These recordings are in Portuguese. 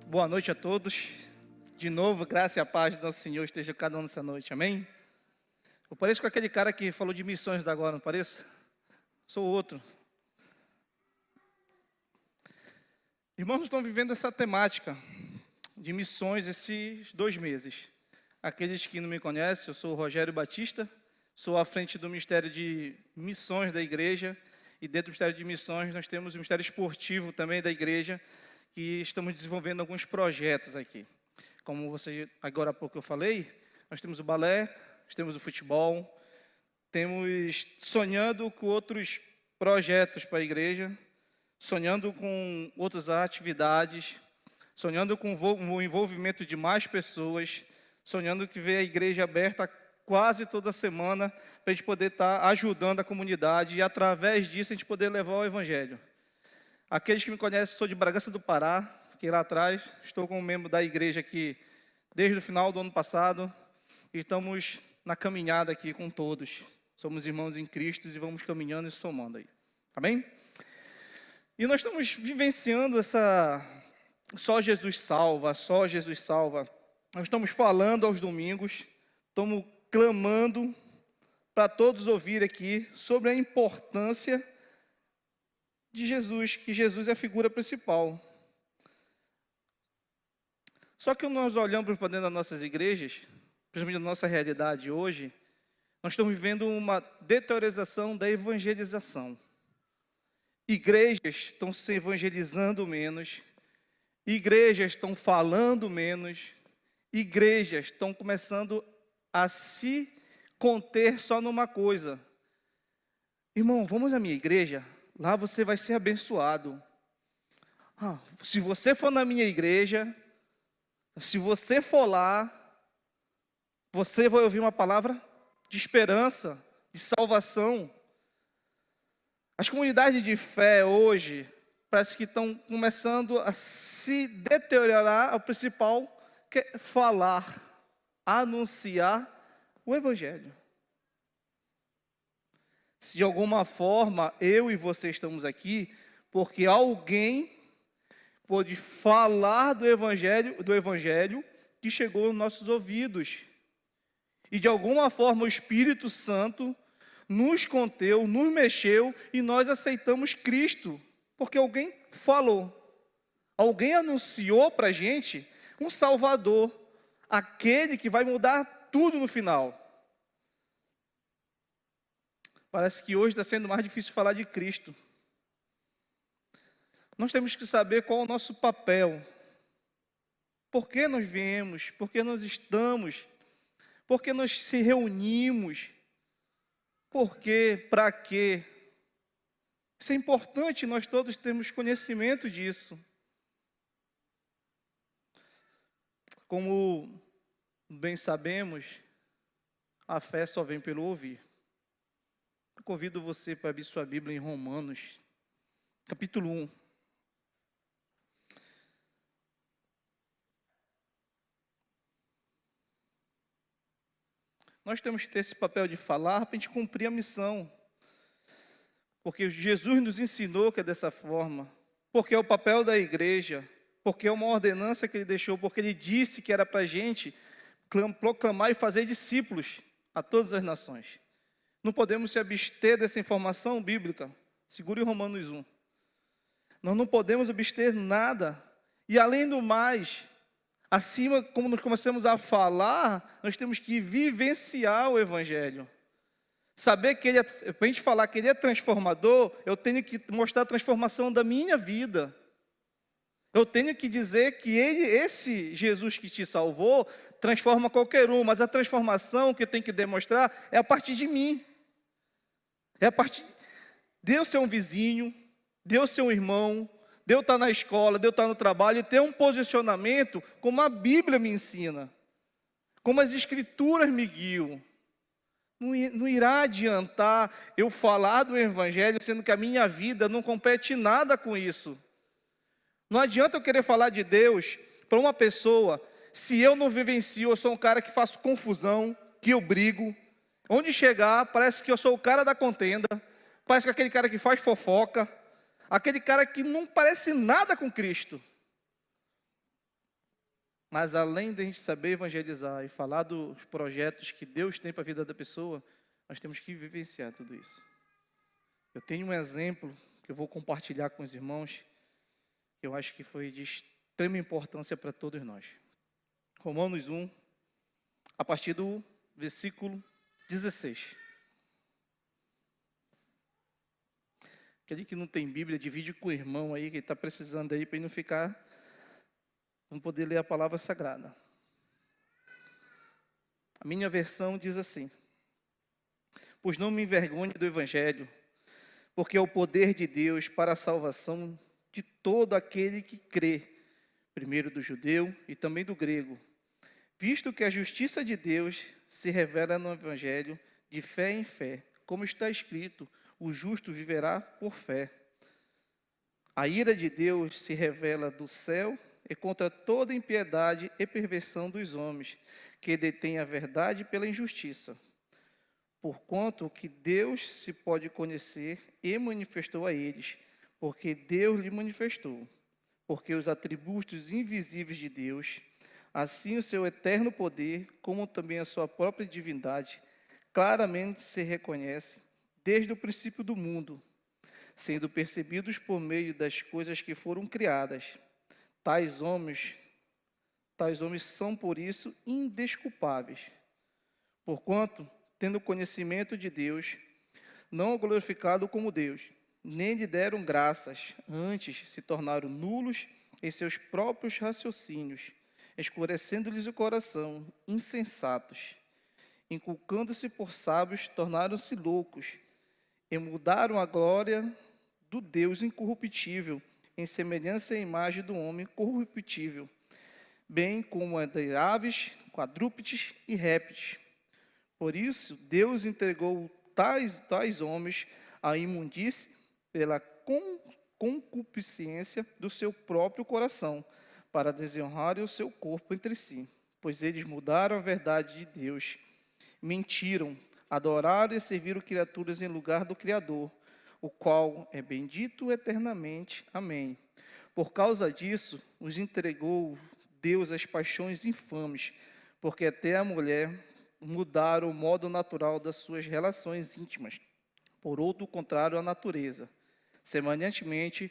Boa noite a todos. De novo, graça e a paz do nosso Senhor esteja com cada um nessa noite, amém? Eu pareço com aquele cara que falou de missões da agora, não pareço? Sou outro. Irmãos, estão vivendo essa temática de missões esses 2 meses. Aqueles que não me conhecem, eu sou o Rogério Batista, sou à frente do Ministério de Missões da igreja, e dentro do Ministério de Missões nós temos o Ministério Esportivo também da igreja, que estamos desenvolvendo alguns projetos aqui. Como você, agora há pouco eu falei, nós temos o balé, nós temos o futebol, temos sonhando com outros projetos para a igreja, sonhando com outras atividades, sonhando com o envolvimento de mais pessoas, sonhando que ver a igreja aberta quase toda semana, para a gente poder estar ajudando a comunidade e através disso a gente poder levar o evangelho. Aqueles que me conhecem, sou de Bragança do Pará, fiquei lá atrás, estou como membro da igreja aqui desde o final do ano passado, e estamos na caminhada aqui com todos. Somos irmãos em Cristo e vamos caminhando e somando aí, amém? E nós estamos vivenciando essa só Jesus salva, só Jesus salva. Nós estamos falando aos domingos, estamos clamando para todos ouvirem aqui sobre a importância de Jesus, que Jesus é a figura principal. Só que quando nós olhamos para dentro das nossas igrejas, principalmente na nossa realidade hoje, nós estamos vivendo uma deteriorização da evangelização. Igrejas estão se evangelizando menos, igrejas estão falando menos, igrejas estão começando a se conter só numa coisa. Irmão, vamos à minha igreja? Lá você vai ser abençoado. Se você for na minha igreja, se você for lá, você vai ouvir uma palavra de esperança, de salvação. As comunidades de fé hoje, parece que estão começando a se deteriorar. O principal que é falar, anunciar o evangelho. Se de alguma forma eu e você estamos aqui, porque alguém pôde falar do evangelho que chegou aos nossos ouvidos. E de alguma forma o Espírito Santo nos conteu, nos mexeu e nós aceitamos Cristo, porque alguém falou. Alguém anunciou para a gente um Salvador, aquele que vai mudar tudo no final. Parece que hoje está sendo mais difícil falar de Cristo. Nós temos que saber qual é o nosso papel. Por que nós viemos? Por que nós estamos? Por que nós se reunimos? Por quê? Para quê? Isso é importante, nós todos temos conhecimento disso. Como bem sabemos, a fé só vem pelo ouvir. Eu convido você para abrir sua Bíblia em Romanos, capítulo 1. Nós temos que ter esse papel de falar para a gente cumprir a missão. Porque Jesus nos ensinou que é dessa forma. Porque é o papel da igreja. Porque é uma ordenança que Ele deixou. Porque Ele disse que era para a gente proclamar e fazer discípulos a todas as nações. Não podemos se abster dessa informação bíblica. Segure Romanos 1. Nós não podemos abster nada. E além do mais, acima, como nós começamos a falar, nós temos que vivenciar o evangelho. Saber que ele para a gente falar que ele é transformador, eu tenho que mostrar a transformação da minha vida. Eu tenho que dizer que esse Jesus que te salvou, transforma qualquer um, mas a transformação que eu tenho que demonstrar é a partir de mim. É a partir de eu ser um vizinho, de eu ser um irmão, de eu estar na escola, de eu estar no trabalho, e ter um posicionamento como a Bíblia me ensina, como as Escrituras me guiam. Não irá adiantar eu falar do Evangelho, sendo que a minha vida não compete nada com isso. Não adianta eu querer falar de Deus para uma pessoa, se eu não vivencio, eu sou um cara que faço confusão, que eu brigo. Onde chegar, parece que eu sou o cara da contenda, parece que aquele cara que faz fofoca, aquele cara que não parece nada com Cristo. Mas além de a gente saber evangelizar e falar dos projetos que Deus tem para a vida da pessoa, nós temos que vivenciar tudo isso. Eu tenho um exemplo que eu vou compartilhar com os irmãos, que eu acho que foi de extrema importância para todos nós. Romanos 1, a partir do versículo 16. Aquele que não tem Bíblia, divide com o irmão aí, que está precisando aí, para ele não ficar, não poder ler a palavra sagrada. A minha versão diz assim: pois não me envergonhe do Evangelho, porque é o poder de Deus para a salvação de todo aquele que crê, primeiro do judeu e também do grego, visto que a justiça de Deus se revela no Evangelho de fé em fé, como está escrito, o justo viverá por fé. A ira de Deus se revela do céu e contra toda impiedade e perversão dos homens, que detêm a verdade pela injustiça. Porquanto que Deus se pode conhecer e manifestou a eles, porque Deus lhe manifestou. Porque os atributos invisíveis de Deus, assim o seu eterno poder, como também a sua própria divindade, claramente se reconhece desde o princípio do mundo, sendo percebidos por meio das coisas que foram criadas. Tais homens são, por isso, indesculpáveis. Porquanto, tendo conhecimento de Deus, não o glorificado como Deus, nem lhe deram graças, antes se tornaram nulos em seus próprios raciocínios, escurecendo-lhes o coração, insensatos. Inculcando-se por sábios, tornaram-se loucos, e mudaram a glória do Deus incorruptível, em semelhança à imagem do homem corruptível, bem como a de aves, quadrúpedes e répteis. Por isso, Deus entregou tais homens à imundície pela concupiscência do seu próprio coração, para desonrarem o seu corpo entre si, pois eles mudaram a verdade de Deus, mentiram, adoraram e serviram criaturas em lugar do Criador, o qual é bendito eternamente. Amém. Por causa disso, os entregou Deus às paixões infames, porque até a mulher mudaram o modo natural das suas relações íntimas, por outro contrário à natureza. Semelhantemente,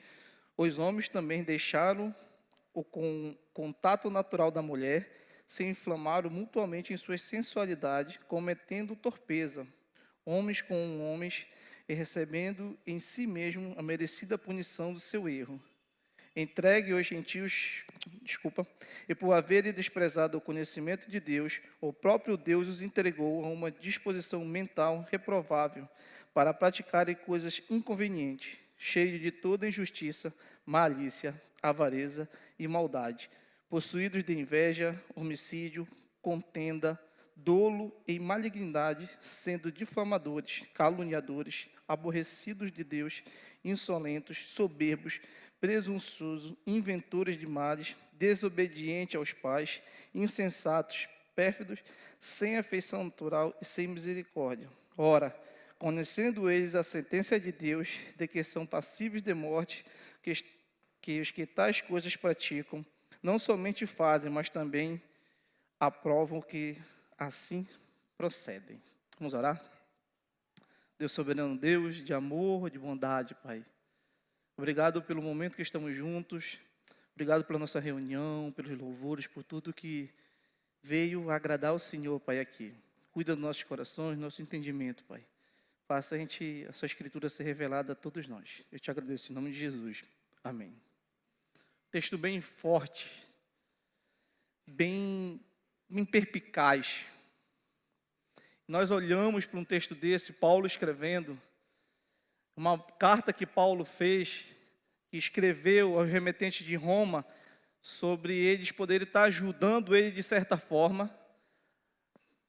os homens também deixaram o contato natural da mulher, se inflamaram mutuamente em sua sensualidade, cometendo torpeza, homens com homens, e recebendo em si mesmo a merecida punição do seu erro. Entregue aos gentios, e por haverem desprezado o conhecimento de Deus, o próprio Deus os entregou a uma disposição mental reprovável, para praticarem coisas inconvenientes, cheios de toda injustiça, malícia, avareza e maldade, possuídos de inveja, homicídio, contenda, dolo e malignidade, sendo difamadores, caluniadores, aborrecidos de Deus, insolentos, soberbos, presunçosos, inventores de males, desobedientes aos pais, insensatos, pérfidos, sem afeição natural e sem misericórdia. Ora, conhecendo eles a sentença de Deus, de que são passíveis de morte, que os que tais coisas praticam, não somente fazem, mas também aprovam que assim procedem. Vamos orar? Deus soberano, Deus de amor, de bondade, Pai. Obrigado pelo momento que estamos juntos. Obrigado pela nossa reunião, pelos louvores, por tudo que veio agradar o Senhor, Pai, aqui. Cuida dos nossos corações, do nosso entendimento, Pai. Faça a sua escritura ser revelada a todos nós. Eu te agradeço em nome de Jesus. Amém. Texto bem forte, bem perspicaz. Nós olhamos para um texto desse, Paulo escrevendo, uma carta que Paulo fez, que escreveu aos remetentes de Roma, sobre eles poderem estar ajudando ele de certa forma,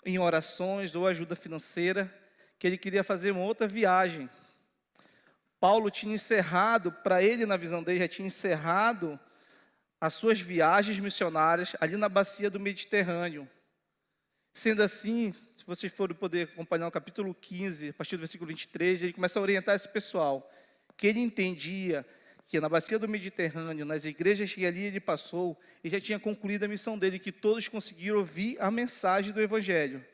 em orações ou ajuda financeira, que ele queria fazer uma outra viagem. Paulo tinha encerrado, para ele, na visão dele, já tinha encerrado as suas viagens missionárias ali na bacia do Mediterrâneo. Sendo assim, se vocês forem poder acompanhar o capítulo 15, a partir do versículo 23, ele começa a orientar esse pessoal, que ele entendia que na bacia do Mediterrâneo, nas igrejas que ali ele passou, ele já tinha concluído a missão dele, que todos conseguiram ouvir a mensagem do Evangelho.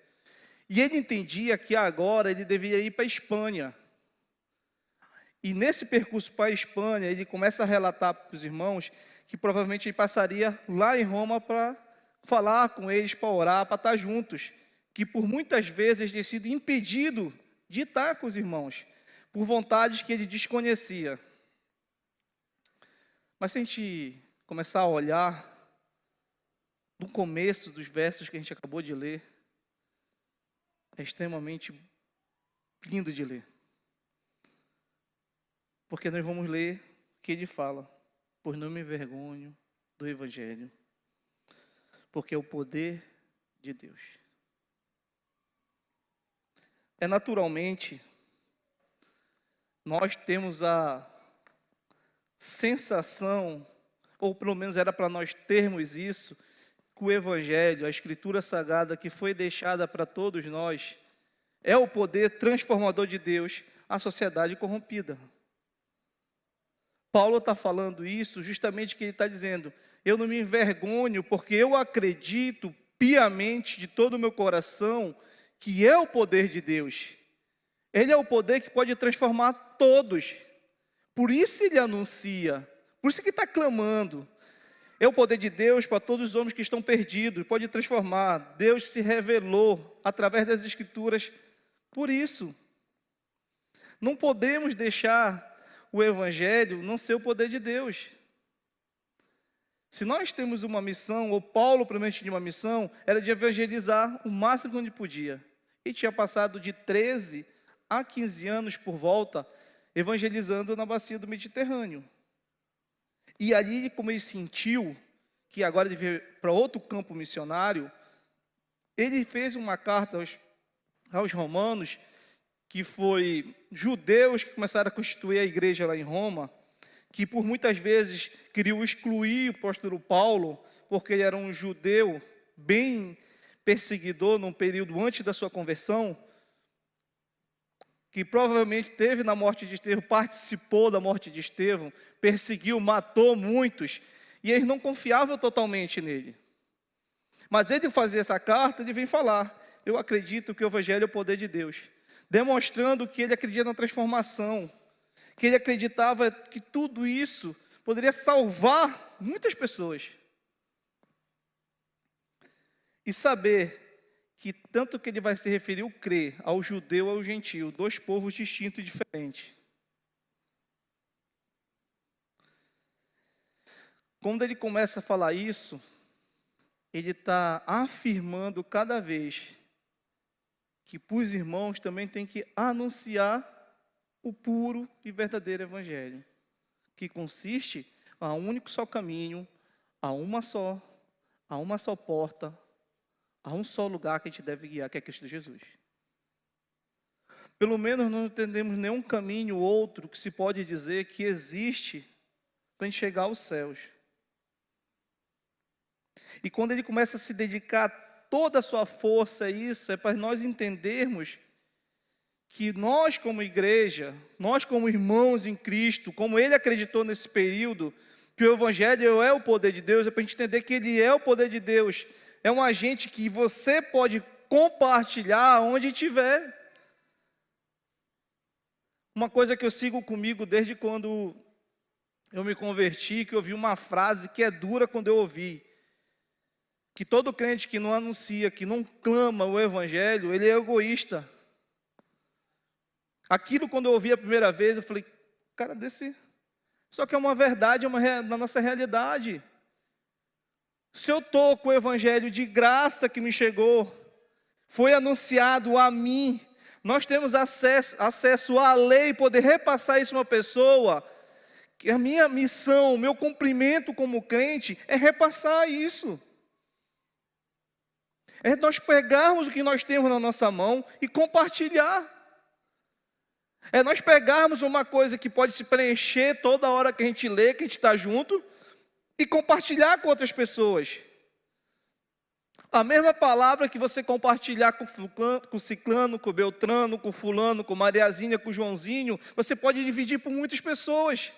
E ele entendia que agora ele deveria ir para a Espanha. E nesse percurso para a Espanha, ele começa a relatar para os irmãos que provavelmente ele passaria lá em Roma para falar com eles, para orar, para estar juntos. Que por muitas vezes ele tinha sido impedido de estar com os irmãos, por vontades que ele desconhecia. Mas se a gente começar a olhar no começo dos versos que a gente acabou de ler, é extremamente lindo de ler. Porque nós vamos ler o que ele fala. Pois não me envergonho do Evangelho, porque é o poder de Deus. Naturalmente, nós temos a sensação, ou pelo menos era para nós termos isso, que o Evangelho, a Escritura Sagrada que foi deixada para todos nós, é o poder transformador de Deus à sociedade corrompida. Paulo está falando isso justamente que ele está dizendo, eu não me envergonho porque eu acredito piamente de todo o meu coração que é o poder de Deus. Ele é o poder que pode transformar todos. Por isso ele anuncia, por isso que está clamando. É o poder de Deus para todos os homens que estão perdidos, pode transformar. Deus se revelou através das Escrituras. Por isso, não podemos deixar o Evangelho não ser o poder de Deus. Se nós temos uma missão, ou Paulo provavelmente tinha uma missão, era de evangelizar o máximo que ele podia. Ele tinha passado de 13 a 15 anos por volta, evangelizando na bacia do Mediterrâneo. E ali, como ele sentiu que agora ele veio para outro campo missionário, ele fez uma carta aos romanos, que foi judeus que começaram a constituir a igreja lá em Roma, que por muitas vezes queriam excluir o apóstolo Paulo, porque ele era um judeu bem perseguidor num período antes da sua conversão, que provavelmente teve na morte de Estevão, participou da morte de Estevão, perseguiu, matou muitos, e eles não confiavam totalmente nele. Mas ele fazia essa carta, ele vem falar, eu acredito que o Evangelho é o poder de Deus, demonstrando que ele acredita na transformação, que ele acreditava que tudo isso poderia salvar muitas pessoas. E saber que tanto que ele vai se referir o crer ao judeu e ao gentio, dois povos distintos e diferentes. Quando ele começa a falar isso, ele está afirmando cada vez que para os irmãos também tem que anunciar o puro e verdadeiro Evangelho, que consiste a um único só caminho, a uma só porta, a um só lugar que a gente deve guiar, que é Cristo Jesus. Pelo menos não entendemos nenhum caminho outro que se pode dizer que existe para a gente chegar aos céus. E quando ele começa a se dedicar toda a sua força a isso, é para nós entendermos que nós como igreja, nós como irmãos em Cristo, como ele acreditou nesse período, que o Evangelho é o poder de Deus, é para a gente entender que ele é o poder de Deus, é um agente que você pode compartilhar onde estiver. Uma coisa que eu sigo comigo desde quando eu me converti, que eu ouvi uma frase que é dura quando eu ouvi, que todo crente que não anuncia, que não clama o Evangelho, ele é egoísta. Aquilo quando eu ouvi a primeira vez, eu falei, cara, só que é uma verdade, na nossa realidade. Se eu estou com o Evangelho de graça que me chegou, foi anunciado a mim, nós temos acesso à lei, poder repassar isso a uma pessoa, que a minha missão, o meu cumprimento como crente é repassar isso. É nós pegarmos o que nós temos na nossa mão e compartilhar. É nós pegarmos uma coisa que pode se preencher toda hora que a gente lê, que a gente está junto, e compartilhar com outras pessoas. A mesma palavra que você compartilhar com o ciclano, com o beltrano, com o fulano, com Mariazinha, com o Joãozinho, você pode dividir por muitas pessoas.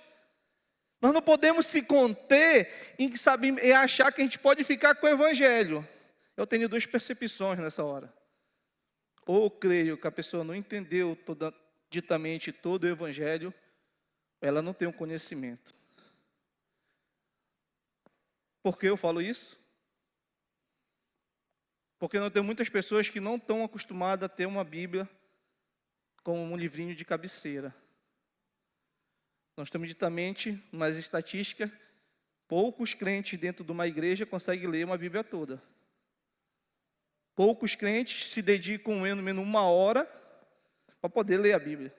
Nós não podemos se conter em saber, em achar que a gente pode ficar com o evangelho. Eu tenho duas percepções nessa hora. Ou eu creio que a pessoa não entendeu ditamente todo o evangelho, ou ela não tem um conhecimento. Por que eu falo isso? Porque não tem muitas pessoas que não estão acostumadas a ter uma Bíblia como um livrinho de cabeceira. Nós temos ditamente, nas estatísticas, poucos crentes dentro de uma igreja conseguem ler uma Bíblia toda. Poucos crentes se dedicam pelo menos 1 hora para poder ler a Bíblia.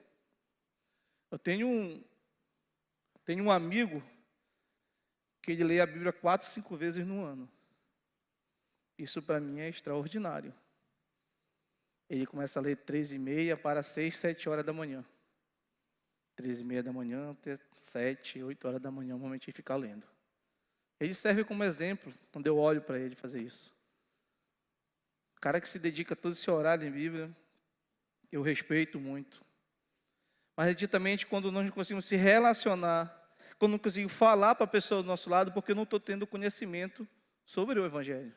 Eu tenho um amigo que ele lê a Bíblia 4, 5 vezes no ano. Isso para mim é extraordinário. Ele começa a ler 3h30 para 6, 7 horas da manhã. 3h30 da manhã até 7, 8 horas da manhã, normalmente ele fica lendo. Ele serve como exemplo, quando eu olho para ele fazer isso. O cara que se dedica todo esse horário em Bíblia, eu respeito muito. Mas, ditamente, quando nós não conseguimos se relacionar, quando não conseguimos falar para a pessoa do nosso lado, porque eu não estou tendo conhecimento sobre o Evangelho.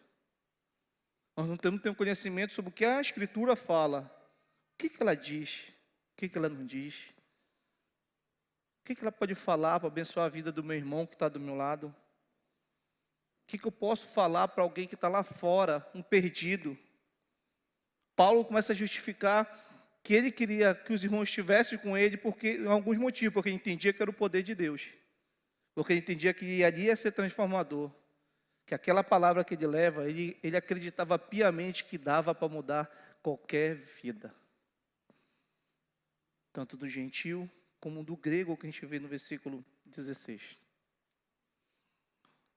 Nós não temos conhecimento sobre o que a Escritura fala. O que ela diz? O que ela não diz? O que ela pode falar para abençoar a vida do meu irmão que está do meu lado? O que eu posso falar para alguém que está lá fora, um perdido? Paulo começa a justificar que ele queria que os irmãos estivessem com ele em alguns motivos, porque ele entendia que era o poder de Deus. Porque ele entendia que ali ia ser transformador. Que aquela palavra que ele leva, ele acreditava piamente que dava para mudar qualquer vida. Tanto do gentil como do grego, que a gente vê no versículo 16.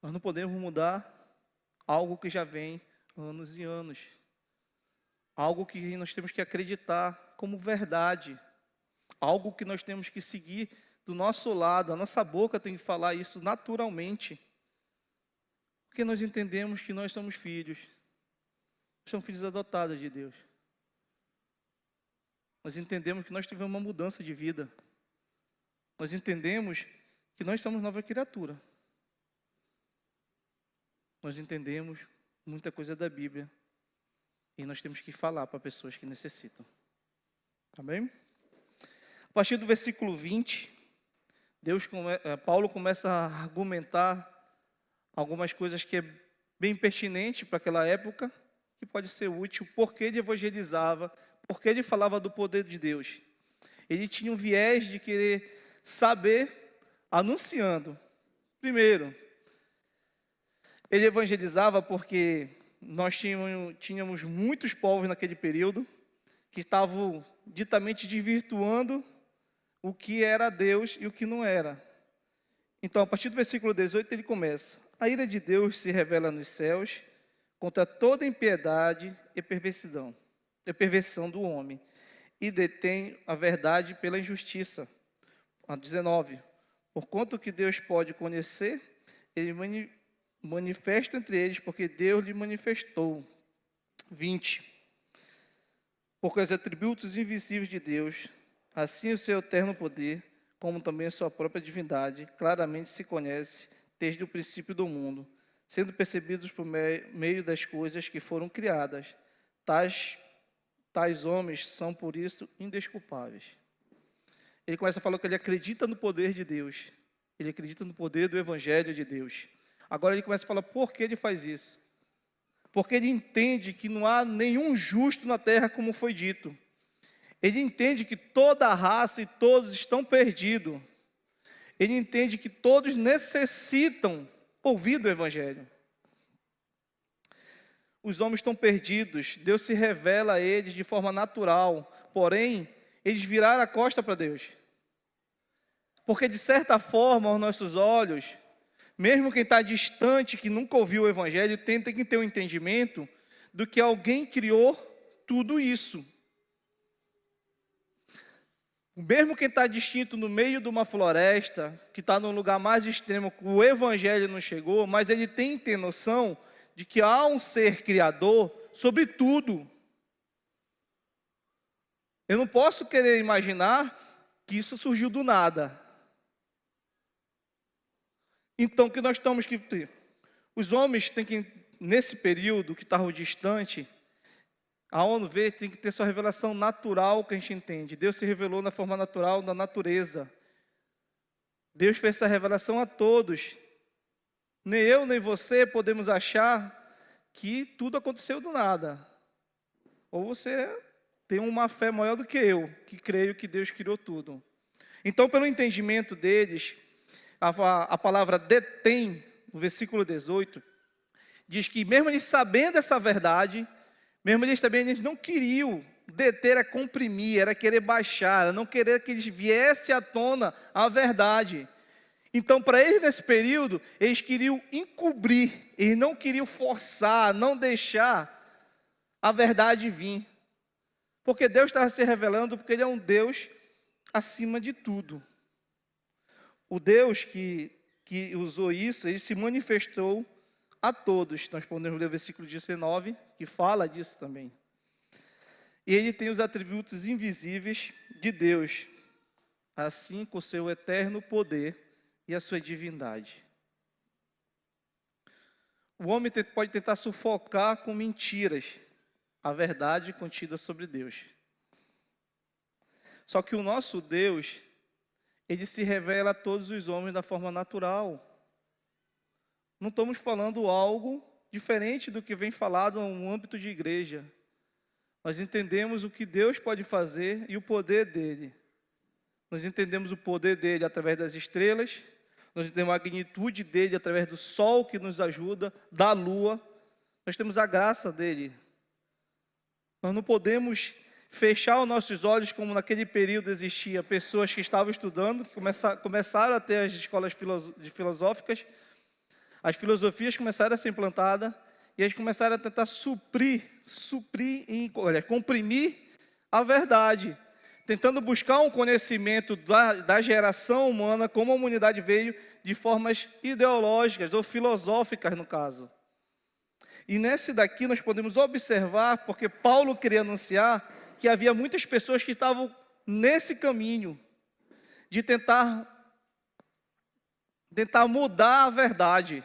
Nós não podemos mudar algo que já vem anos e anos. Algo que nós temos que acreditar como verdade. Algo que nós temos que seguir do nosso lado. A nossa boca tem que falar isso naturalmente. Porque nós entendemos que nós somos filhos. Somos filhos adotados de Deus. Nós entendemos que nós tivemos uma mudança de vida. Nós entendemos que nós somos nova criatura. Nós entendemos muita coisa da Bíblia. E nós temos que falar para pessoas que necessitam. Amém? A partir do versículo 20, Paulo começa a argumentar algumas coisas que é bem pertinente para aquela época, que pode ser útil, porque ele evangelizava, porque ele falava do poder de Deus. Ele tinha um viés de querer saber, anunciando. Primeiro, ele evangelizava porque nós tínhamos muitos povos naquele período que estavam ditamente desvirtuando o que era Deus e o que não era. Então, a partir do versículo 18, ele começa: a ira de Deus se revela nos céus contra toda impiedade e perversão do homem, e detém a verdade pela injustiça. 19. Porquanto que Deus pode conhecer, ele manifesta entre eles, porque Deus lhe manifestou. 20. Porque os atributos invisíveis de Deus, assim o seu eterno poder, como também a sua própria divindade, claramente se conhece desde o princípio do mundo, sendo percebidos por meio das coisas que foram criadas. Tais homens são, por isso, indesculpáveis. Ele começa a falar que ele acredita no poder de Deus. Ele acredita no poder do Evangelho de Deus. Agora ele começa a falar por que ele faz isso. Porque ele entende que não há nenhum justo na terra, como foi dito. Ele entende que toda a raça e todos estão perdidos. Ele entende que todos necessitam ouvir do Evangelho. Os homens estão perdidos, Deus se revela a eles de forma natural, porém, eles viraram a costa para Deus. Porque, de certa forma, aos nossos olhos, mesmo quem está distante, que nunca ouviu o Evangelho, tem que ter um entendimento do que alguém criou tudo isso. Mesmo quem está distinto no meio de uma floresta, que está num lugar mais extremo, que o Evangelho não chegou, mas ele tem que ter noção de que há um ser criador sobre tudo. Eu não posso querer imaginar que isso surgiu do nada. Então, o que nós temos que ter? Os homens têm que, nesse período que estavam distante, a ONU vê, tem que ter sua revelação natural, que a gente entende. Deus se revelou na forma natural da natureza. Deus fez essa revelação a todos. Nem eu, nem você podemos achar que tudo aconteceu do nada. Ou você tem uma fé maior do que eu, que creio que Deus criou tudo. Então, pelo entendimento deles, a palavra detém, no versículo 18, diz que mesmo eles sabendo essa verdade, mesmo eles também eles não queriam deter, a comprimir, era querer baixar, era não querer que eles viessem à tona a verdade. Então, para eles nesse período, eles queriam encobrir, eles não queriam forçar, não deixar a verdade vir. Porque Deus estava se revelando, porque Ele é um Deus acima de tudo. O Deus que usou isso, Ele se manifestou a todos. Nós podemos ler o versículo 19, que fala disso também. E Ele tem os atributos invisíveis de Deus, assim com o seu eterno poder e a sua divindade. O homem pode tentar sufocar com mentiras a verdade contida sobre Deus. Só que o nosso Deus, Ele se revela a todos os homens da forma natural. Não estamos falando algo diferente do que vem falado no âmbito de igreja. Nós entendemos o que Deus pode fazer e o poder dEle. Nós entendemos o poder dEle através das estrelas, nós entendemos a magnitude dEle através do sol que nos ajuda, da lua. Nós temos a graça dEle. Nós não podemos fechar os nossos olhos como naquele período existia pessoas que estavam estudando, que começaram a ter as escolas filosóficas, as filosofias começaram a ser implantadas, e eles começaram a tentar comprimir a verdade, tentando buscar um conhecimento da geração humana, como a humanidade veio, de formas ideológicas ou filosóficas, no caso. E nesse daqui nós podemos observar, porque Paulo queria anunciar que havia muitas pessoas que estavam nesse caminho de tentar mudar a verdade.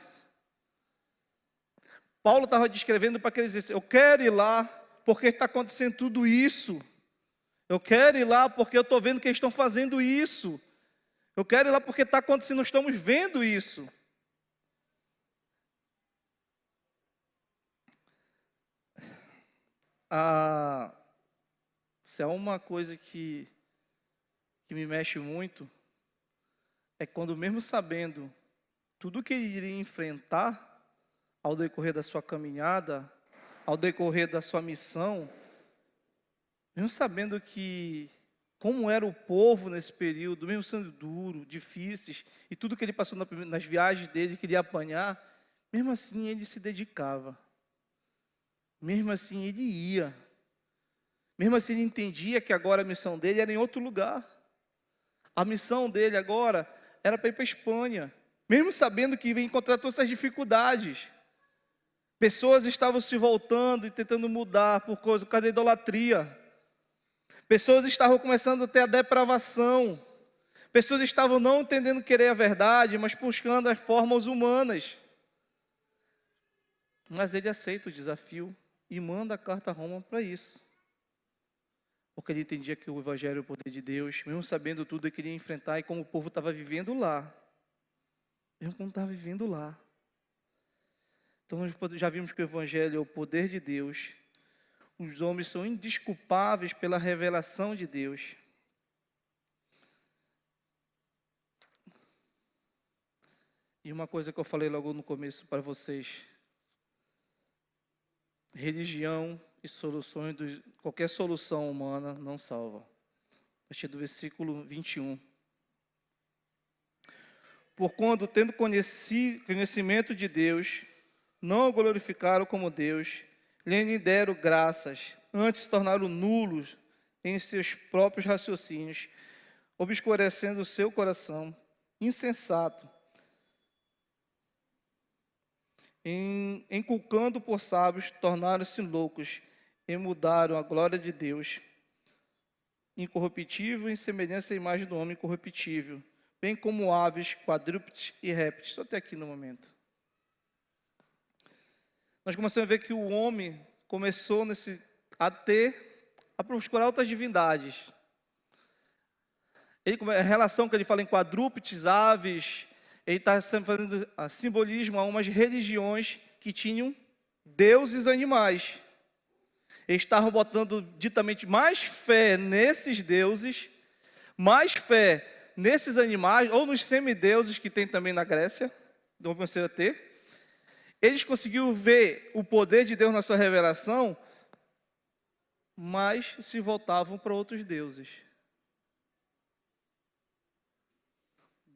Paulo estava descrevendo para que eles dissessem: eu quero ir lá porque está acontecendo tudo isso. Eu quero ir lá porque eu estou vendo que eles estão fazendo isso. Eu quero ir lá porque está acontecendo, nós estamos vendo isso. Se há uma coisa que me mexe muito, é quando mesmo sabendo tudo que ele iria enfrentar ao decorrer da sua caminhada, ao decorrer da sua missão, mesmo sabendo que como era o povo nesse período, mesmo sendo duro, difíceis, e tudo que ele passou nas viagens dele, que ele ia apanhar, mesmo assim ele se dedicava. Mesmo assim ele ia. Mesmo assim ele entendia que agora a missão dele era em outro lugar. A missão dele agora era para ir para a Espanha. Mesmo sabendo que ia encontrar todas essas dificuldades. Pessoas estavam se voltando e tentando mudar por causa da idolatria. Pessoas estavam começando a ter a depravação. Pessoas estavam não entendendo querer a verdade, mas buscando as formas humanas. Mas ele aceita o desafio e manda a carta a Roma para isso. Porque ele entendia que o Evangelho é o poder de Deus, mesmo sabendo tudo, ele queria enfrentar e como o povo estava vivendo lá. Mesmo como estava vivendo lá. Então nós já vimos que o Evangelho é o poder de Deus. Os homens são indesculpáveis pela revelação de Deus. E uma coisa que eu falei logo no começo para vocês. Religião e soluções, qualquer solução humana não salva. A partir do versículo 21. Porquanto, tendo conhecimento de Deus, não o glorificaram como Deus, lhe deram graças, antes se tornaram nulos em seus próprios raciocínios, obscurecendo o seu coração, insensato, inculcando por sábios, tornaram-se loucos e mudaram a glória de Deus, incorruptível, em semelhança à imagem do homem incorruptível, bem como aves, quadrúpedes e répteis. Estou até aqui no momento. Nós começamos a ver que o homem começou a procurar outras divindades. A relação que ele fala em quadrúpedes, aves, ele está fazendo simbolismo a umas religiões que tinham deuses animais. Eles estavam botando ditamente mais fé nesses deuses, mais fé nesses animais, ou nos semideuses que tem também na Grécia, não comecei a ter. Eles conseguiram ver o poder de Deus na sua revelação, mas se voltavam para outros deuses.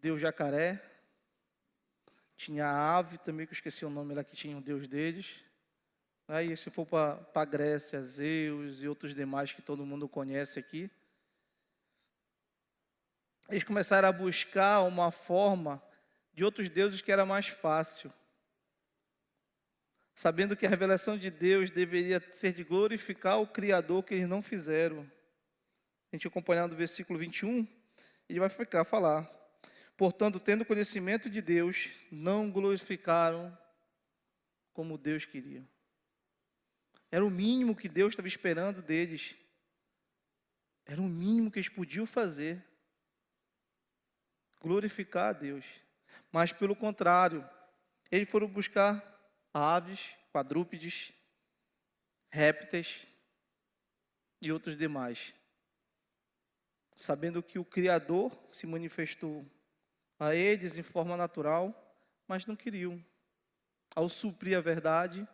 Deus jacaré, tinha a ave também, que eu esqueci o nome lá, que tinha o deus deles. Aí, se for para a Grécia, Zeus e outros demais que todo mundo conhece aqui, eles começaram a buscar uma forma de outros deuses que era mais fácil, sabendo que a revelação de Deus deveria ser de glorificar o Criador, que eles não fizeram. A gente acompanhando o versículo 21, ele vai falar: portanto, tendo conhecimento de Deus, não glorificaram como Deus queria. Era o mínimo que Deus estava esperando deles. Era o mínimo que eles podiam fazer. Glorificar a Deus. Mas, pelo contrário, eles foram buscar aves, quadrúpedes, répteis e outros demais. Sabendo que o Criador se manifestou a eles em forma natural, mas não queriam. Ao suprir a verdade,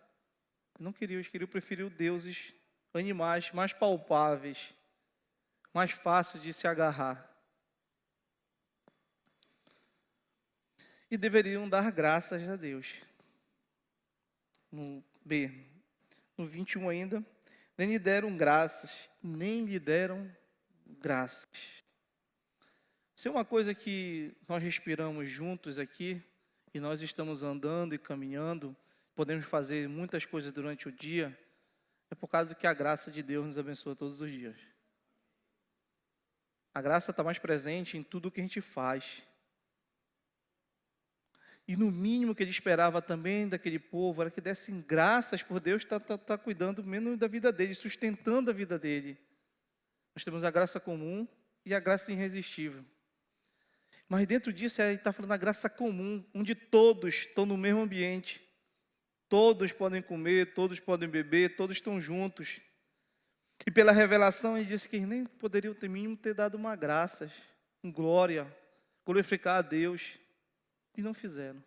não queriam, eles queriam, preferiam deuses, animais mais palpáveis, mais fáceis de se agarrar. E deveriam dar graças a Deus. No 21 ainda, nem lhe deram graças. Isso é uma coisa que nós respiramos juntos aqui, e nós estamos andando e caminhando, podemos fazer muitas coisas durante o dia, é por causa que a graça de Deus nos abençoa todos os dias. A graça está mais presente em tudo que a gente faz. E no mínimo que ele esperava também daquele povo era que dessem graças por Deus estar cuidando menos da vida dele, sustentando a vida dele. Nós temos a graça comum e a graça irresistível. Mas dentro disso, ele está falando da graça comum, onde todos estão no mesmo ambiente. Todos podem comer, todos podem beber, todos estão juntos. E pela revelação, ele disse que eles nem poderiam ter mínimo ter dado uma graça, uma glória, glorificar a Deus. E não fizeram.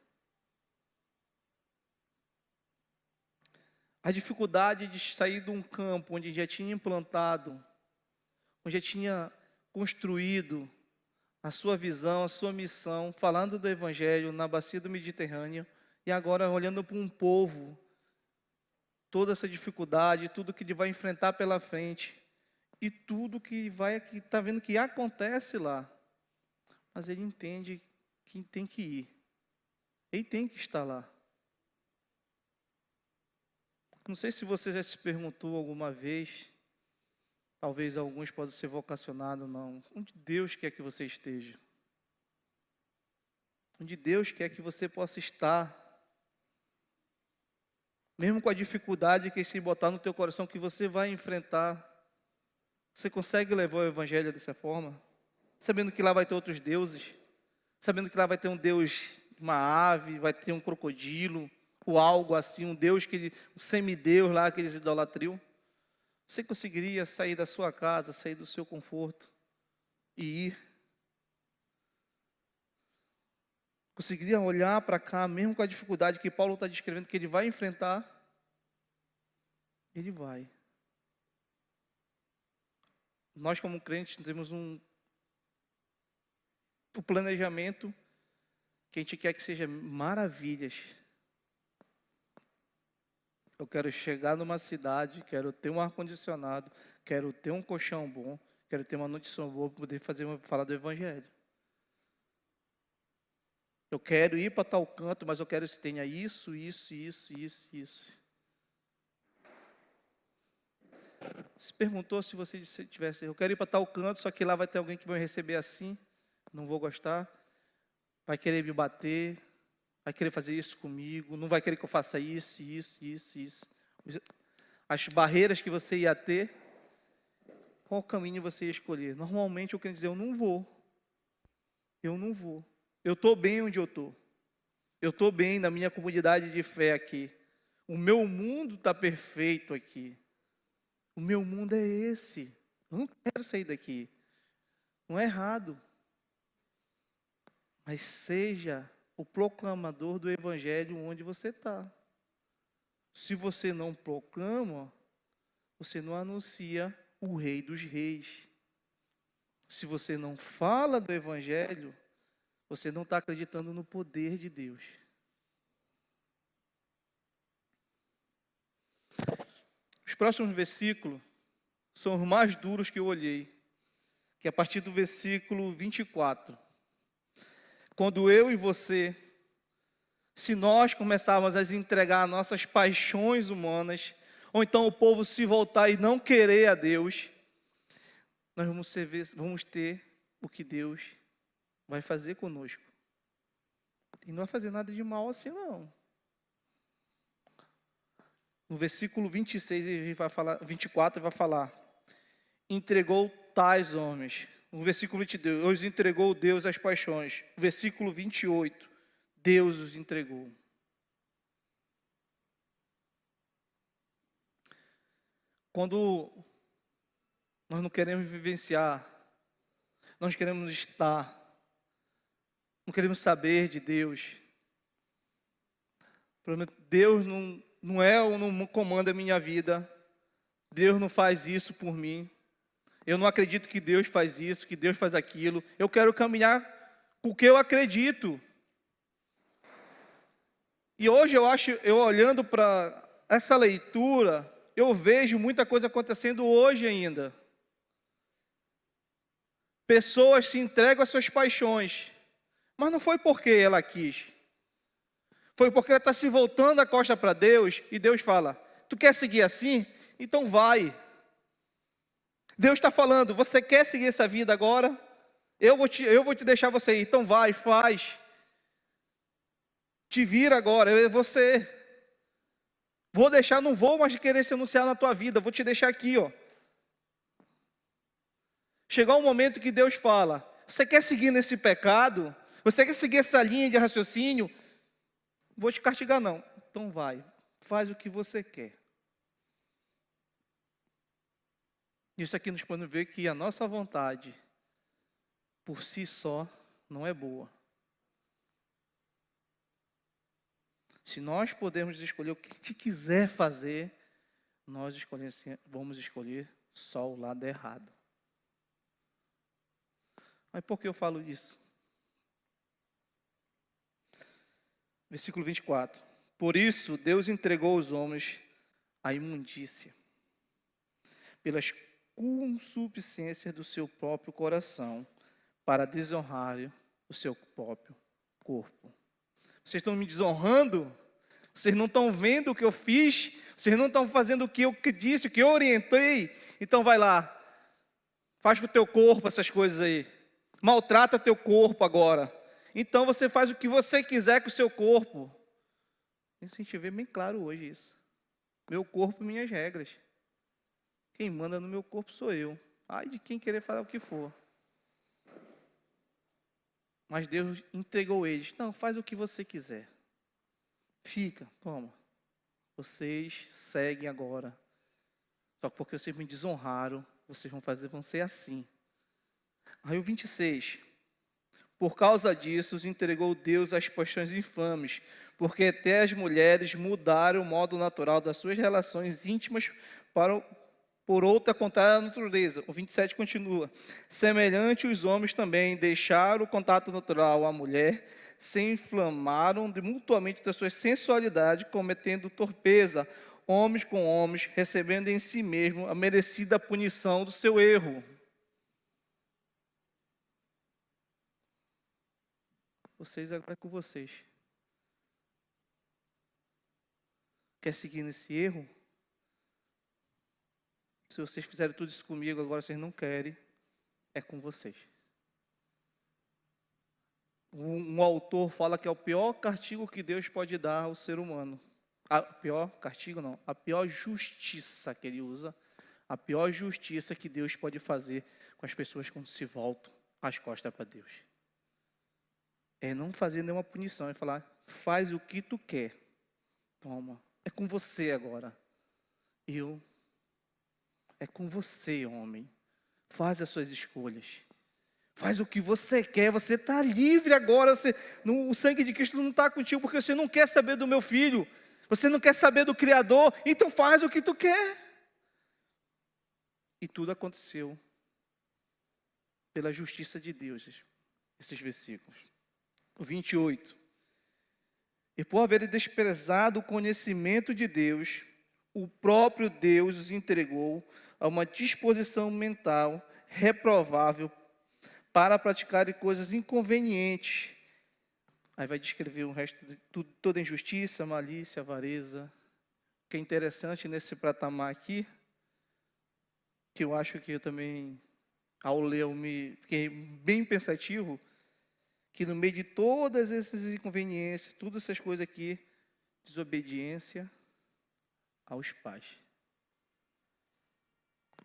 A dificuldade de sair de um campo onde já tinha implantado, onde já tinha construído a sua visão, a sua missão, falando do Evangelho na bacia do Mediterrâneo, e agora olhando para um povo, toda essa dificuldade, tudo que ele vai enfrentar pela frente, e tudo que está vendo que acontece lá, mas ele entende que tem que ir. Ele tem que estar lá. Não sei se você já se perguntou alguma vez, talvez alguns possam ser vocacionados, não. Onde Deus quer que você esteja? Onde Deus quer que você possa estar? Mesmo com a dificuldade que se botar no teu coração, que você vai enfrentar, você consegue levar o Evangelho dessa forma? Sabendo que lá vai ter outros deuses, sabendo que lá vai ter um Deus, uma ave, vai ter um crocodilo, ou algo assim, um Deus, um semideus lá que eles idolatriam. Você conseguiria sair da sua casa, sair do seu conforto e ir? Conseguiria olhar para cá, mesmo com a dificuldade que Paulo está descrevendo que ele vai enfrentar? Ele vai. Nós, como crentes, temos um planejamento que a gente quer que seja maravilhas. Eu quero chegar numa cidade, quero ter um ar-condicionado, quero ter um colchão bom, quero ter uma notícia boa para poder falar do Evangelho. Eu quero ir para tal canto, mas eu quero que tenha isso. Se perguntou se você tivesse, eu quero ir para tal canto, só que lá vai ter alguém que vai me receber assim, não vou gostar. vai querer me bater, vai querer fazer isso comigo, não vai querer que eu faça isso, isso. As barreiras que você ia ter, qual caminho você ia escolher? Normalmente eu quero dizer, eu não vou. Eu estou bem onde eu estou. Eu estou bem na minha comunidade de fé aqui. O meu mundo está perfeito aqui. O meu mundo é esse. Eu não quero sair daqui. Não é errado. Mas seja o proclamador do Evangelho onde você está. Se você não proclama, você não anuncia o Rei dos Reis. Se você não fala do Evangelho, você não está acreditando no poder de Deus. Os próximos versículos são os mais duros que eu olhei, que é a partir do versículo 24. Quando eu e você, se nós começarmos a entregar nossas paixões humanas, ou então o povo se voltar e não querer a Deus, nós vamos ter o que Deus vai fazer conosco. E não vai fazer nada de mal assim, não. No versículo 26, ele vai falar, 24, ele vai falar: entregou tais homens. No versículo 22, entregou Deus as paixões. No versículo 28, Deus os entregou. Quando nós não queremos vivenciar, nós queremos estar, não queremos saber de Deus, Deus não é ou não comanda a minha vida, Deus não faz isso por mim, eu não acredito que Deus faz isso, que Deus faz aquilo, eu quero caminhar com o que eu acredito. E hoje eu olhando para essa leitura, eu vejo muita coisa acontecendo hoje ainda. Pessoas se entregam às suas paixões, mas não foi porque ela quis. Foi porque ela está se voltando a costa para Deus, e Deus fala: tu quer seguir assim? Então vai. Deus está falando: você quer seguir essa vida agora? Eu vou te deixar você ir, então vai, faz. Te vira agora, é você. Vou deixar, não vou mais querer se anunciar na tua vida, vou te deixar aqui, ó. Chegar um momento que Deus fala: você quer seguir nesse pecado? Você quer seguir essa linha de raciocínio? Vou te castigar não. Então vai, faz o que você quer. Isso aqui nos pode ver que a nossa vontade, por si só, não é boa. Se nós podemos escolher o que te quiser fazer, nós vamos escolher só o lado errado. Mas por que eu falo isso? Versículo 24. Por isso, Deus entregou os homens à imundícia, pelas concupiscências do seu próprio coração, para desonrarem o seu próprio corpo. Vocês estão me desonrando? Vocês não estão vendo o que eu fiz? Vocês não estão fazendo o que eu disse, o que eu orientei? Então vai lá, faz com o teu corpo essas coisas aí. Maltrata teu corpo agora. Então você faz o que você quiser com o seu corpo. Isso a gente vê bem claro hoje isso. Meu corpo, minhas regras. Quem manda no meu corpo sou eu. Ai de quem querer falar o que for. Mas Deus entregou eles. Não, faz o que você quiser. Fica, toma. Vocês seguem agora. Só que porque vocês me desonraram, vocês vão ser assim. Aí o 26. Por causa disso, os entregou Deus às paixões infames, porque até as mulheres mudaram o modo natural das suas relações íntimas por outra contrária à natureza. O 27 continua. Semelhante os homens também deixaram o contato natural à mulher, se inflamaram mutuamente da sua sensualidade, cometendo torpeza, homens com homens, recebendo em si mesmo a merecida punição do seu erro. Vocês agora é com vocês. Quer seguir nesse erro? Se vocês fizerem tudo isso comigo, agora vocês não querem, é com vocês. Um autor fala que é o pior castigo que Deus pode dar ao ser humano. A pior castigo não, a pior justiça que ele usa, a pior justiça que Deus pode fazer com as pessoas quando se voltam as costas para Deus. É não fazer nenhuma punição, é falar, faz o que tu quer. Toma, é com você agora. É com você, homem. Faz as suas escolhas. Faz o que você quer, você está livre agora. O sangue de Cristo não está contigo porque você não quer saber do meu filho. Você não quer saber do Criador, então faz o que tu quer. E tudo aconteceu pela justiça de Deus, esses versículos. O 28. E por haverem desprezado o conhecimento de Deus, o próprio Deus os entregou a uma disposição mental reprovável para praticarem coisas inconvenientes. Aí vai descrever o resto de tudo, toda injustiça, malícia, avareza. O que é interessante nesse patamar aqui, que eu acho que eu também, ao ler, eu fiquei bem pensativo, que no meio de todas essas inconveniências, todas essas coisas aqui, desobediência aos pais.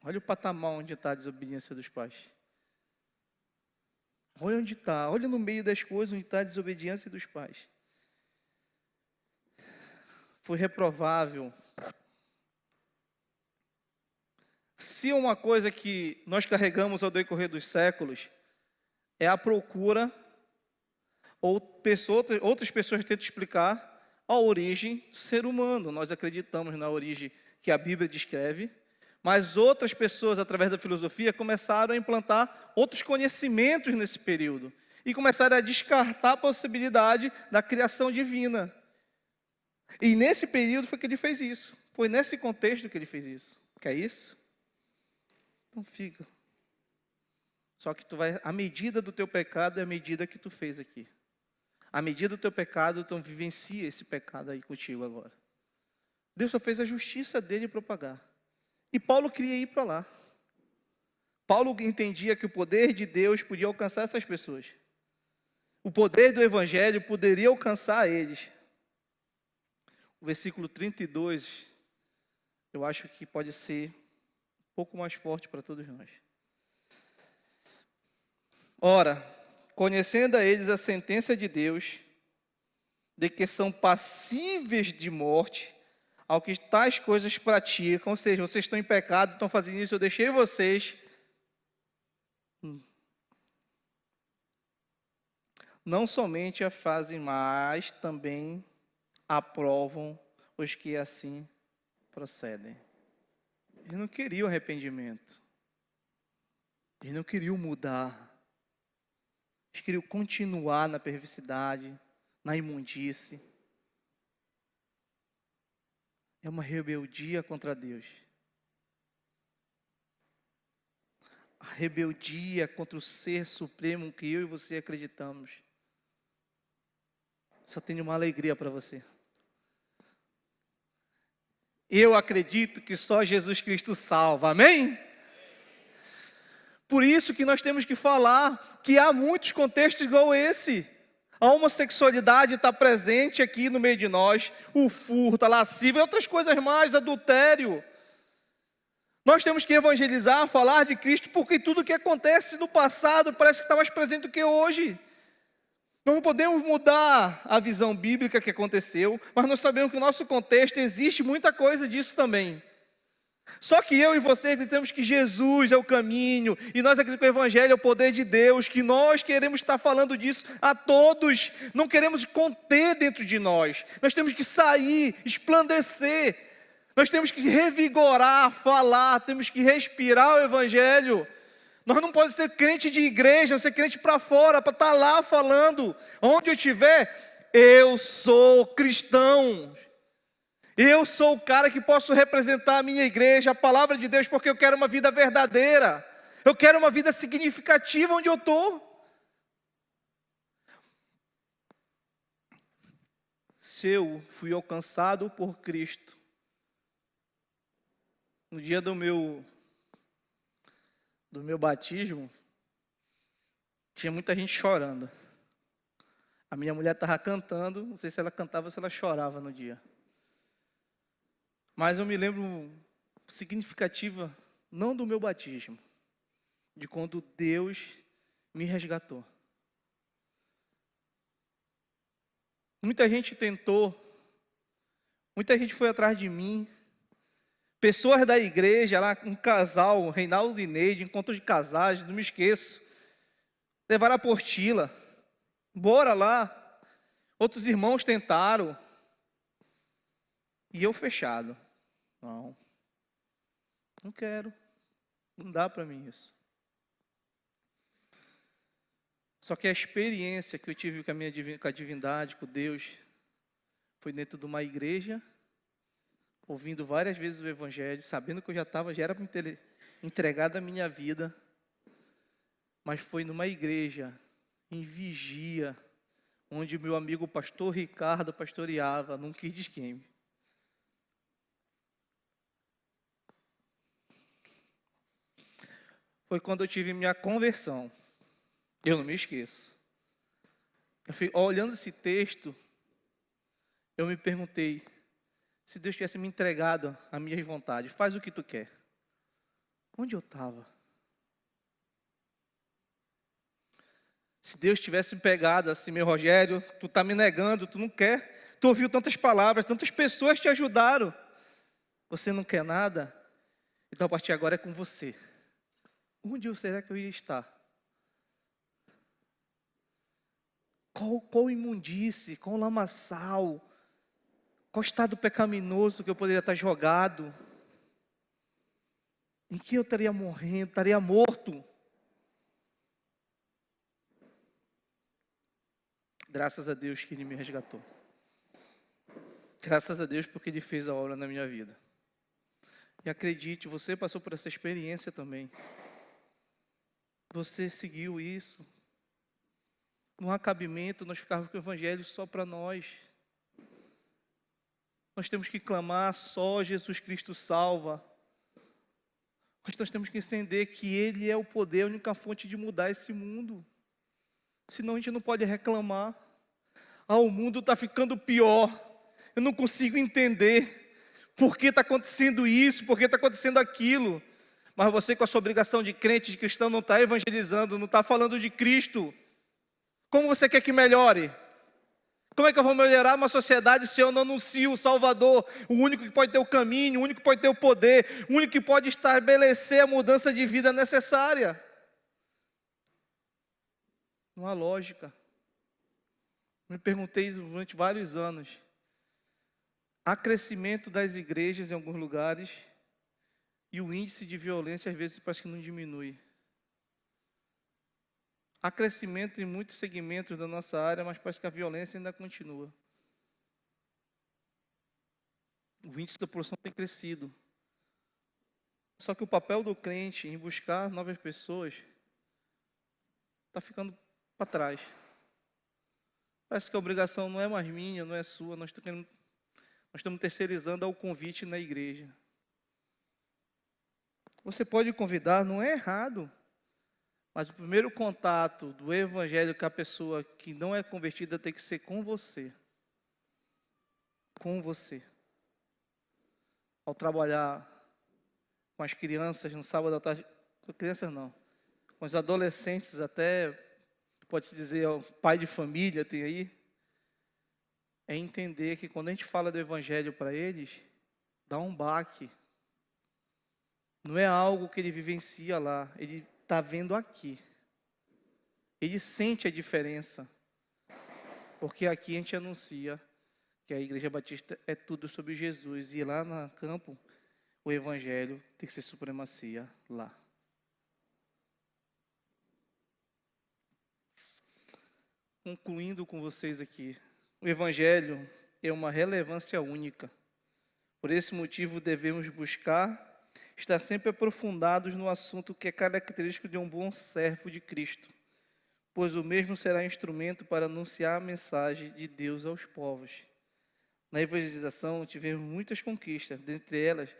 Olha o patamar onde está a desobediência dos pais. Olha onde está, olha no meio das coisas onde está a desobediência dos pais. Foi reprovável. Se uma coisa que nós carregamos ao decorrer dos séculos é a procura, ou outras pessoas tentam explicar a origem do ser humano. Nós acreditamos na origem que a Bíblia descreve, mas outras pessoas, através da filosofia, começaram a implantar outros conhecimentos nesse período. E começaram a descartar a possibilidade da criação divina. E nesse período foi que ele fez isso. Foi nesse contexto que ele fez isso. Quer isso? Então fica. Só que a medida do teu pecado é a medida que tu fez aqui. A medida do teu pecado, então vivencia esse pecado aí contigo agora. Deus só fez a justiça dele propagar. E Paulo queria ir para lá. Paulo entendia que o poder de Deus podia alcançar essas pessoas. O poder do Evangelho poderia alcançar eles. O versículo 32, eu acho que pode ser um pouco mais forte para todos nós. Ora, conhecendo a eles a sentença de Deus, de que são passíveis de morte, ao que tais coisas praticam, ou seja, vocês estão em pecado, estão fazendo isso, eu deixei vocês. Não somente a fazem, mas também aprovam os que assim procedem. Eles não queriam arrependimento. Eles não queriam mudar. Eles queriam continuar na perversidade, na imundície. É uma rebeldia contra Deus. A rebeldia contra o ser supremo que eu e você acreditamos. Só tenho uma alegria para você. Eu acredito que só Jesus Cristo salva, amém? Por isso que nós temos que falar que há muitos contextos igual esse. A homossexualidade está presente aqui no meio de nós, o furto, a lascívia e outras coisas mais, adultério. Nós temos que evangelizar, falar de Cristo, porque tudo que acontece no passado parece que está mais presente do que hoje. Nós não podemos mudar a visão bíblica que aconteceu, mas nós sabemos que no nosso contexto existe muita coisa disso também. Só que eu e você acreditamos que Jesus é o caminho, e nós acreditamos que o Evangelho é o poder de Deus, que nós queremos estar falando disso a todos, não queremos conter dentro de nós, nós temos que sair, esplandecer, nós temos que revigorar, falar, temos que respirar o Evangelho. Nós não podemos ser crente de igreja, ser crente para fora, para estar lá falando, onde eu estiver, eu sou cristão. Eu sou o cara que posso representar a minha igreja, a palavra de Deus, porque eu quero uma vida verdadeira. Eu quero uma vida significativa onde eu estou. Se eu fui alcançado por Cristo, no dia do meu batismo, tinha muita gente chorando. A minha mulher estava cantando, não sei se ela cantava ou se ela chorava no dia. Mas eu me lembro significativa, não do meu batismo, de quando Deus me resgatou. Muita gente tentou, muita gente foi atrás de mim. Pessoas da igreja, lá, um casal, Reinaldo e Neide, encontro de casais, não me esqueço. Levaram a apostila. Bora lá. Outros irmãos tentaram. E eu fechado. Não. Não quero. Não dá para mim isso. Só que a experiência que eu tive com a divindade, com Deus, foi dentro de uma igreja, ouvindo várias vezes o Evangelho, sabendo que eu já era para ter entregado a minha vida, mas foi numa igreja, em Vigia, onde o meu amigo pastor Ricardo pastoreava, num Kids Camp. Foi quando eu tive minha conversão. Eu não me esqueço. Olhando esse texto, eu me perguntei, se Deus tivesse me entregado a minhas vontades, faz o que tu quer. Onde eu estava? Se Deus tivesse pegado assim, meu Rogério, tu está me negando, tu não quer, tu ouviu tantas palavras, tantas pessoas te ajudaram, você não quer nada, então a partir de agora é com você. Onde será que eu ia estar? Qual imundície, qual lamaçal, qual estado pecaminoso que eu poderia estar jogado? Em que eu estaria morrendo, estaria morto? Graças a Deus que Ele me resgatou. Graças a Deus porque Ele fez a obra na minha vida. E acredite, você passou por essa experiência também. Você seguiu isso. Não há cabimento nós ficarmos com o Evangelho só para nós. Nós temos que clamar, só Jesus Cristo salva. Mas nós temos que entender que Ele é o poder, a única fonte de mudar esse mundo. Senão a gente não pode reclamar. O mundo está ficando pior. Eu não consigo entender por que está acontecendo isso, por que está acontecendo aquilo. Mas você, com a sua obrigação de crente, de cristão, não está evangelizando, não está falando de Cristo. Como você quer que melhore? Como é que eu vou melhorar uma sociedade se eu não anuncio o Salvador, o único que pode ter o caminho, o único que pode ter o poder, o único que pode estabelecer a mudança de vida necessária? Não há lógica. Me perguntei durante vários anos. Há crescimento das igrejas em alguns lugares e o índice de violência às vezes parece que não diminui. Há crescimento em muitos segmentos da nossa área, mas parece que a violência ainda continua. O índice da população tem crescido. Só que o papel do crente em buscar novas pessoas está ficando para trás. Parece que a obrigação não é mais minha, não é sua, nós estamos terceirizando ao convite na igreja. Você pode convidar, não é errado. Mas o primeiro contato do Evangelho com a pessoa que não é convertida tem que ser com você. Com você. Ao trabalhar com as crianças no sábado à tarde, com crianças não, com os adolescentes até, pode-se dizer, o pai de família tem aí, é entender que quando a gente fala do Evangelho para eles, dá um baque. Não é algo que ele vivencia lá, ele está vendo aqui. Ele sente a diferença. Porque aqui a gente anuncia que a Igreja Batista é tudo sobre Jesus. E lá no campo, o Evangelho tem que ser supremacia lá. Concluindo com vocês aqui. O Evangelho é uma relevância única. Por esse motivo devemos buscar estar sempre aprofundados no assunto que é característico de um bom servo de Cristo, pois o mesmo será instrumento para anunciar a mensagem de Deus aos povos. Na evangelização tivemos muitas conquistas, dentre elas,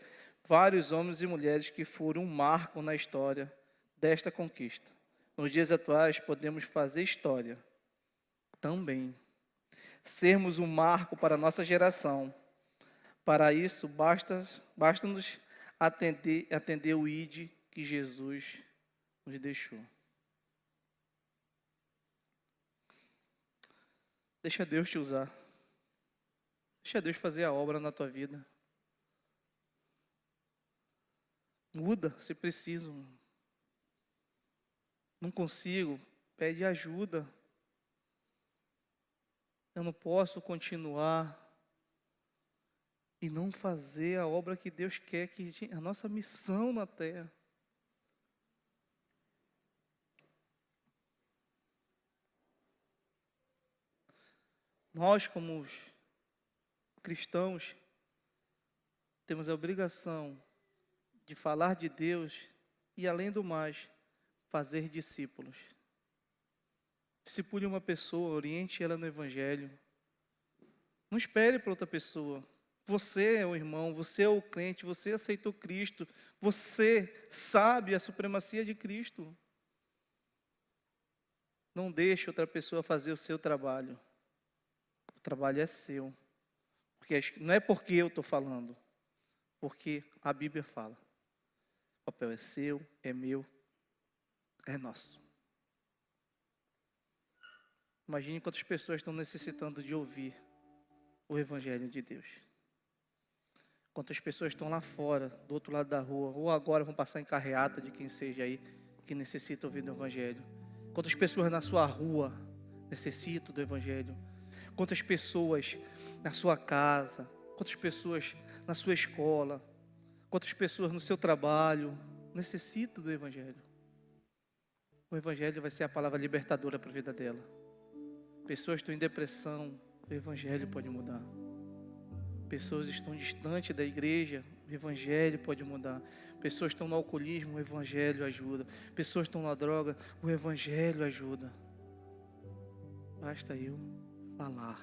vários homens e mulheres que foram um marco na história desta conquista. Nos dias atuais podemos fazer história também, sermos um marco para a nossa geração. Para isso, basta-nos atender o ID que Jesus nos deixou. Deixa Deus te usar. Deixa Deus fazer a obra na tua vida. Muda, se preciso. Não consigo, pede ajuda. Eu não posso continuar e não fazer a obra que Deus quer, a nossa missão na terra. Nós, como cristãos, temos a obrigação de falar de Deus e, além do mais, fazer discípulos. Discipule uma pessoa, oriente ela no Evangelho. Não espere para outra pessoa. Você é o irmão, você é o crente, você aceitou Cristo, você sabe a supremacia de Cristo. Não deixe outra pessoa fazer o seu trabalho. O trabalho é seu. Não é porque eu estou falando, porque a Bíblia fala. O papel é seu, é meu, é nosso. Imagine quantas pessoas estão necessitando de ouvir o Evangelho de Deus. Quantas pessoas estão lá fora, do outro lado da rua, ou agora vão passar em carreata de quem seja aí, que necessita ouvir o Evangelho. Quantas pessoas na sua rua necessitam do Evangelho. Quantas pessoas na sua casa, quantas pessoas na sua escola, quantas pessoas no seu trabalho necessitam do Evangelho. O Evangelho vai ser a palavra libertadora para a vida dela. Pessoas estão em depressão, o Evangelho pode mudar. Pessoas estão distantes da igreja, o Evangelho pode mudar. Pessoas estão no alcoolismo, o Evangelho ajuda. Pessoas estão na droga, o Evangelho ajuda. Basta eu falar.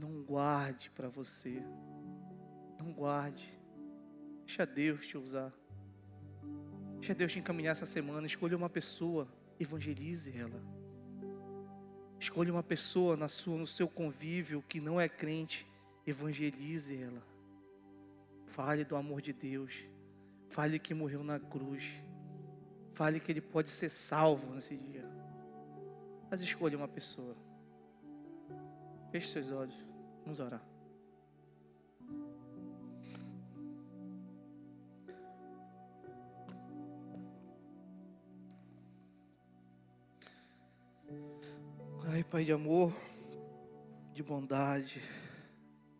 Não guarde para você. Não guarde. Deixa Deus te usar. Deixa Deus te encaminhar essa semana. Escolha uma pessoa, evangelize ela. Escolha uma pessoa no seu convívio que não é crente, evangelize ela. Fale do amor de Deus. Fale que morreu na cruz. Fale que ele pode ser salvo nesse dia. Mas escolha uma pessoa. Feche seus olhos. Vamos orar. Ai, Pai de amor, de bondade,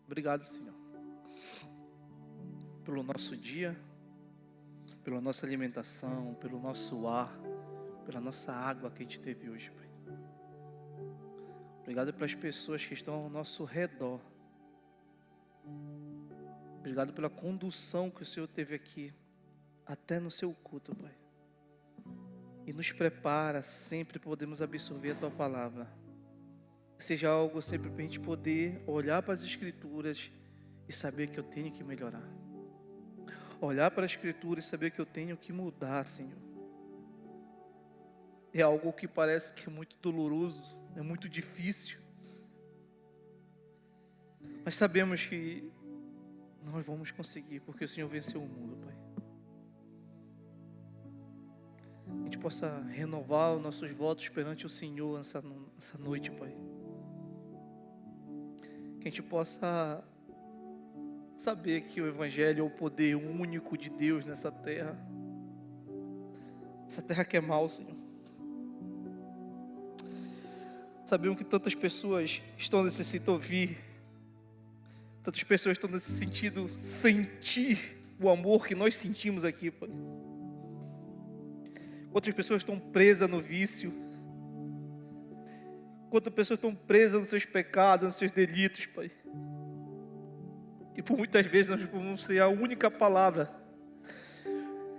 obrigado, Senhor, pelo nosso dia, pela nossa alimentação, pelo nosso ar, pela nossa água que a gente teve hoje, Pai. Obrigado pelas pessoas que estão ao nosso redor. Obrigado pela condução que o Senhor teve aqui, até no seu culto, Pai. E nos prepara sempre para podermos absorver a Tua palavra. Que seja algo sempre para a gente poder olhar para as Escrituras e saber que eu tenho que melhorar. Olhar para a Escritura e saber que eu tenho que mudar, Senhor. É algo que parece que é muito doloroso, é muito difícil. Mas sabemos que nós vamos conseguir, porque o Senhor venceu o mundo, Pai. A gente possa renovar os nossos votos perante o Senhor nessa noite, Pai. Que a gente possa saber que o Evangelho é o poder único de Deus nessa terra. Essa terra que é mal, Senhor. Sabemos que tantas pessoas estão necessitando ouvir. Tantas pessoas estão nesse sentido sentir o amor que nós sentimos aqui, Pai. Quantas pessoas estão presas no vício. Quantas pessoas estão presas nos seus pecados, nos seus delitos, Pai. E por muitas vezes nós vamos ser a única palavra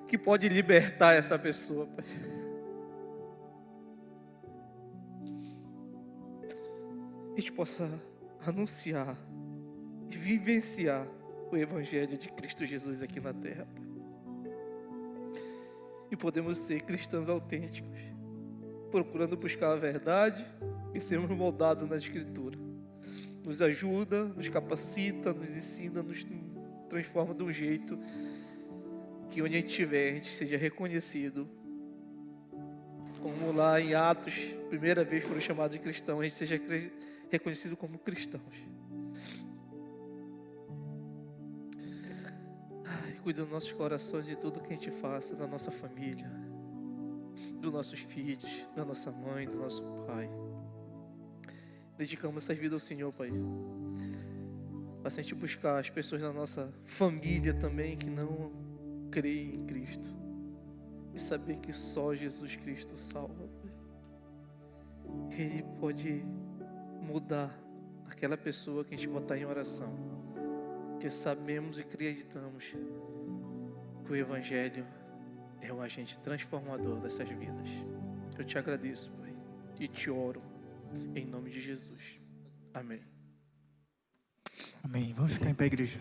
que pode libertar essa pessoa, Pai. A gente possa anunciar e vivenciar o Evangelho de Cristo Jesus aqui na terra, Pai. E podemos ser cristãos autênticos. procurando buscar a verdade e sermos moldados na Escritura. Nos ajuda, nos capacita, nos ensina, nos transforma de um jeito que onde a gente estiver, a gente seja reconhecido. Como lá em Atos, primeira vez foram chamados de cristãos, a gente seja reconhecido como cristãos. Cuida dos nossos corações de tudo que a gente faça, da nossa família, dos nossos filhos, da nossa mãe, do nosso pai. Dedicamos essas vidas ao Senhor, Pai. Faça a gente buscar as pessoas da nossa família também que não creem em Cristo. E saber que só Jesus Cristo salva, Pai. Ele pode mudar aquela pessoa que a gente botar em oração. Porque sabemos e acreditamos que o Evangelho é um agente transformador dessas vidas. Eu te agradeço, Pai, e te oro em nome de Jesus. Amém. Amém. Vamos ficar em pé, igreja.